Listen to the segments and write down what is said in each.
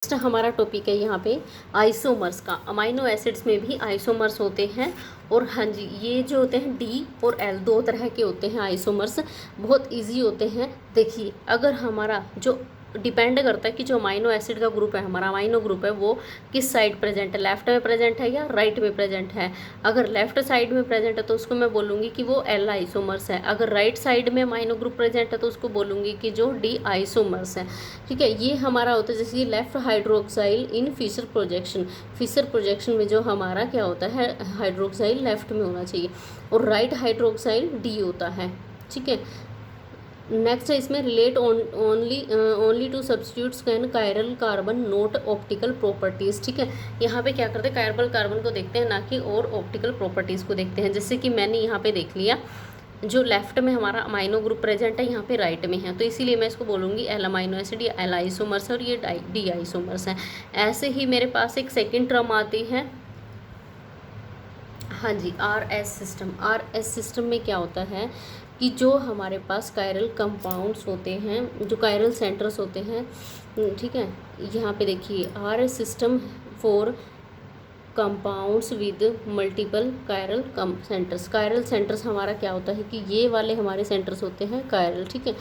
Next हमारा topic है यहाँ पे आइसोमर्स का। अमाइनो एसिड्स में भी आइसोमर्स होते हैं और हाँ जी, ये जो होते हैं डी और एल, दो तरह के होते हैं आइसोमर्स। बहुत इजी होते हैं। देखिए, अगर हमारा जो डिपेंड करता है कि जो अमाइनो एसिड का ग्रुप है, हमारा अमाइनो ग्रुप है, वो किस साइड प्रेजेंट है, लेफ्ट में प्रेजेंट है या राइट में प्रेजेंट है। अगर लेफ्ट साइड में प्रेजेंट है तो उसको मैं बोलूँगी कि वो एल आइसोमर्स है। अगर राइट साइड में अमाइनो ग्रुप प्रेजेंट है तो उसको बोलूँगी कि जो डी आइसोमर्स है। ठीक है, ये हमारा होता है जैसे कि लेफ्ट हाइड्रोक्साइल इन फिशर प्रोजेक्शन। फिशर प्रोजेक्शन में जो हमारा क्या होता है, हाइड्रोक्साइल लेफ्ट में होना चाहिए और राइट हाइड्रोक्साइल डी होता है। ठीक है, नेक्स्ट है इसमें relate only to substitutes can chiral carbon note optical properties. ठीक है, यहाँ पे क्या करते हैं, कायरल कार्बन को देखते हैं, ना कि और ऑप्टिकल प्रॉपर्टीज़ को देखते हैं। जैसे कि मैंने यहाँ पे देख लिया, जो लेफ्ट में हमारा अमाइनो ग्रुप प्रेजेंट है, यहाँ पे राइट में है, तो इसीलिए मैं इसको बोलूँगी एल अमाइनो एसिड या एल आइसोमर्स है और ये डी आइसोमर्स है। ऐसे ही मेरे पास एक सेकेंड टर्म आती है, हाँ जी, R S system. R S system में क्या होता है कि जो हमारे पास कायरल कंपाउंड्स होते हैं, जो कायरल सेंटर्स होते हैं, ठीक है, यहाँ पे देखिए are S system for compounds with multiple chiral centres. Chiral centres हमारा क्या होता है कि ये वाले हमारे सेंटर्स होते हैं कायरल। ठीक है,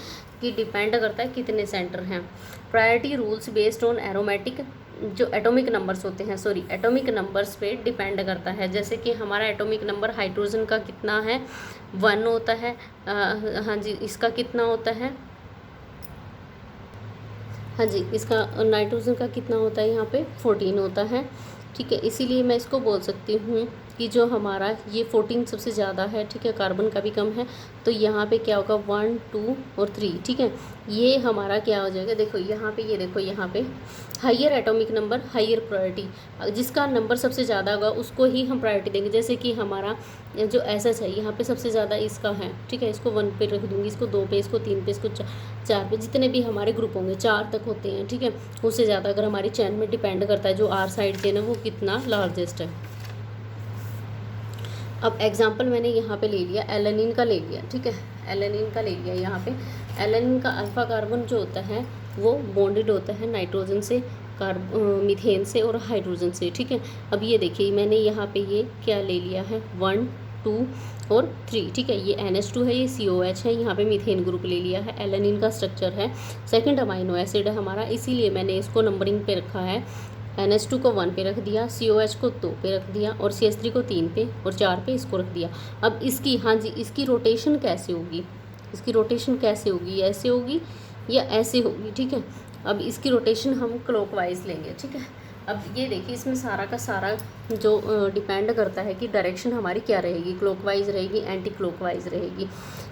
कि डिपेंड करता है कितने सेंटर हैं। Priority rules based on aromatic, जो एटॉमिक नंबर्स होते हैं, सॉरी एटॉमिक नंबर्स पे डिपेंड करता है। जैसे कि हमारा एटॉमिक नंबर हाइड्रोजन का कितना है, 1 होता है। हाँ जी, इसका कितना होता है, हाँ जी, इसका नाइट्रोजन का कितना होता है, यहाँ पे 14 होता है। ठीक है, इसीलिए मैं इसको बोल सकती हूँ कि जो हमारा ये 14 सबसे ज़्यादा है। ठीक है, कार्बन का भी कम है, तो यहाँ पे क्या होगा 1, 2 और 3। ठीक है, ये हमारा क्या हो जाएगा, देखो यहाँ पे, ये देखो यहाँ पे higher atomic number higher priority, जिसका नंबर सबसे ज़्यादा होगा उसको ही हम प्रायोरिटी देंगे। जैसे कि हमारा जो एसएस है, यहाँ पे सबसे ज़्यादा इसका है। ठीक है, इसको 1 पे रख दूँगी, इसको 2 पे, इसको 3 पे, इसको 4 पे, जितने भी हमारे ग्रुप होंगे 4 तक होते हैं। ठीक है, उससे ज़्यादा अगर हमारी चैन में डिपेंड करता है जो आर साइड चेन है वो कितना लार्जेस्ट है। अब एग्जाम्पल मैंने यहाँ पे ले लिया, एलेनिन का ले लिया। ठीक है, एलेनिन का ले लिया। यहाँ पे एलेनिन का अल्फा कार्बन जो होता है वो बॉन्डेड होता है नाइट्रोजन से, मीथेन से और हाइड्रोजन से। ठीक है, अब ये देखिए मैंने यहाँ पे ये क्या ले लिया है, 1, 2 और 3। ठीक है, ये NH2 है, ये COH है, यहाँ पे मीथेन ग्रुप ले लिया है। एलेनिन का स्ट्रक्चर है, सेकंड अमाइनो एसिड है हमारा, इसीलिए मैंने इसको नंबरिंग पे रखा है। NH2 को 1 पे रख दिया, COH को 2 पे रख दिया और CH3 को 3 पे और 4 पे इसको रख दिया। अब इसकी, हाँ जी, इसकी रोटेशन कैसे होगी, इसकी रोटेशन कैसे होगी, ऐसे होगी या ऐसे होगी। ठीक है, अब इसकी रोटेशन हम क्लॉकवाइज लेंगे। ठीक है, अब ये देखिए इसमें सारा का सारा जो डिपेंड करता है कि डायरेक्शन हमारी क्या रहेगी, क्लॉकवाइज रहेगी, एंटी क्लॉकवाइज रहेगी।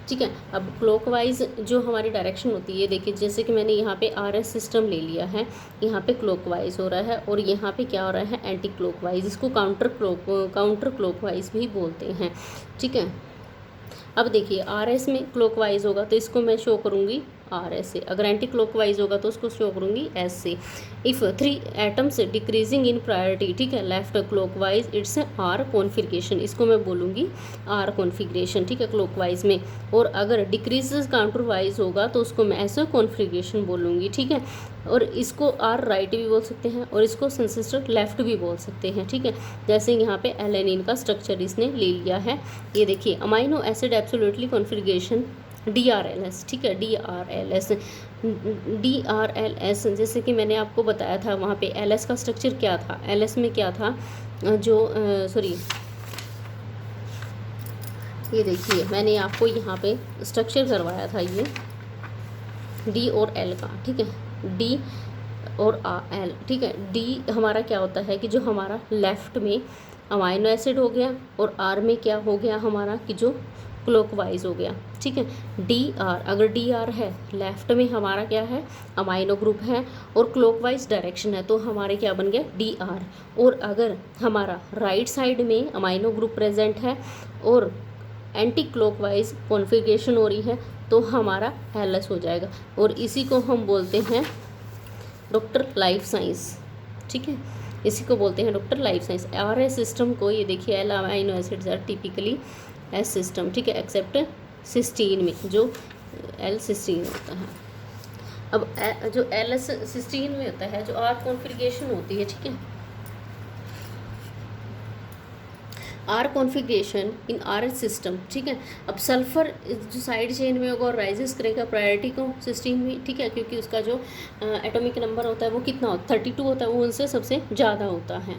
ठीक है, अब क्लॉकवाइज जो हमारी डायरेक्शन होती है, देखिए जैसे कि मैंने यहाँ पे RS सिस्टम ले लिया है, यहाँ पे क्लॉकवाइज हो रहा है और यहाँ पे क्या हो रहा है, एंटी क्लॉकवाइज। इसको काउंटर क्लॉकवाइज भी बोलते हैं। ठीक है, अब देखिए RS में क्लॉकवाइज होगा तो इसको मैं शो करूँगी RS से, अगर एंटी क्लॉकवाइज होगा तो उसको शो करूँगी S से। If 3 atoms decreasing in priority, ठीक है, left clockwise, it's R configuration, इसको मैं बोलूँगी R कॉन्फिगरेशन। ठीक है, क्लॉकवाइज में। और अगर डिक्रीजेस काउंटरवाइज होगा तो उसको मैं ऐसा कॉन्फिगरेशन बोलूँगी। ठीक है, और इसको R राइट भी बोल सकते हैं और इसको सिंसिस्टर लेफ्ट भी बोल सकते हैं। ठीक है, जैसे यहाँ पे एलेनिन का स्ट्रक्चर इसने ले लिया है। ये देखिए amino acid absolutely configuration DRLS। ठीक है, DRLS जैसे कि मैंने आपको बताया था, वहाँ पे LS का स्ट्रक्चर क्या था, LS में क्या था, जो सॉरी, ये देखिए मैंने आपको यहाँ पे स्ट्रक्चर करवाया था, ये D और L का। ठीक है, D और L। ठीक है, D हमारा क्या होता है कि जो हमारा लेफ्ट में अमाइनो एसिड हो गया और R में क्या हो गया हमारा कि जो क्लॉकवाइज हो गया। ठीक है, DR, अगर DR है, लेफ्ट में हमारा क्या है, अमाइनो ग्रुप है और क्लॉकवाइज डायरेक्शन है, तो हमारे क्या बन गया DR। और अगर हमारा राइट साइड में अमाइनो ग्रुप प्रेजेंट है और एंटी क्लॉकवाइज कॉन्फ़िगरेशन हो रही है तो हमारा LS हो जाएगा और इसी को हम बोलते हैं डॉक्टर लाइफ साइंस। ठीक है, इसी को बोलते हैं doctor life science. RS system को, ये देखिए L amino acids are typically S system. ठीक है, एक्सेप्ट सिस्टीन में जो L सिस्टीन होता है। अब जो LS सिस्टीन में होता है, जो R कॉन्फ़िगरेशन होती है, ठीक है, R कॉन्फ़िगरेशन इन RH सिस्टम, ठीक है। अब सल्फ़र जो साइड चेन में होगा और राइजेस करेगा प्रायोरिटी को सिस्टीन में, ठीक है, क्योंकि उसका जो एटॉमिक नंबर होता है वो कितना होता है, 32 होता है, वो उनसे सबसे ज़्यादा होता है।